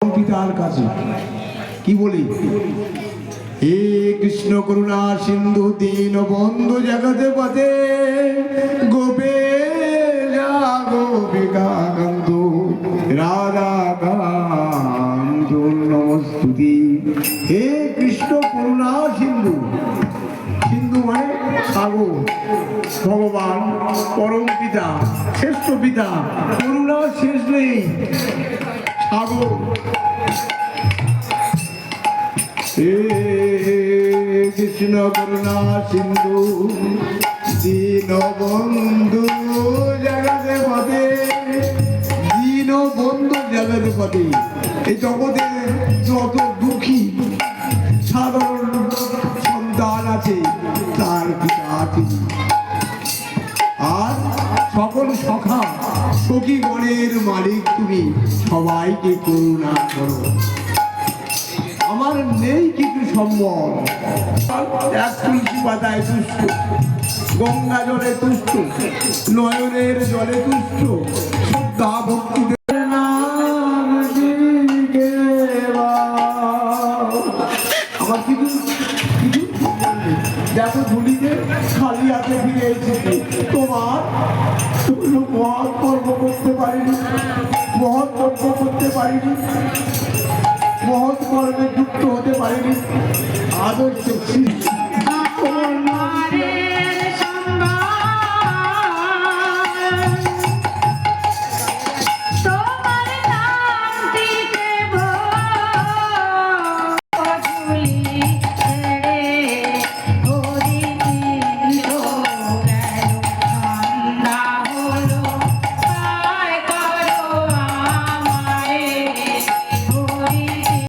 পিতার কাছে কি বলি, হে কৃষ্ণ করুণা সিন্ধু দীন বন্ধু জগতে পথে গোপে গোপিকা কান্তু রাধা কান্ত নমস্তুতি। হে কৃষ্ণ করুণা সিন্ধু, সিন্ধু মানে সাগর, ভগবান পরম পিতা, শ্রেষ্ঠ পিতা, করুণা শেষ নেই, সাগর। হে কৃষ্ণ করুণা সিন্ধু দীন বন্ধু জগতে পথে, দীন বন্ধু জগতে পথে। এই জগতে যত দুঃখী সাধারণ সন্তান আছে তার পিতা আছে, আর সকল সখা সখী গণের মালিক তুমি, সবাইকে করুণা করো। আমার নেই কিছু সম্বল, এক তুলসী পাতায় তুষ্ট, গঙ্গা জলে তুষ্ট, নয়নের জলে তুষ্ট, শ্রদ্ধা ভক্তি আমার কিছু কিছু দেখো ধুলিতে খালি হাতে ফিরে এসেছি। তোমার মহৎ কর্ম করতে পারিনি, মহৎ কর্ম করতে পারিনি, মহৎ কর্মে যুক্ত হতে পারিনি, আদর্শ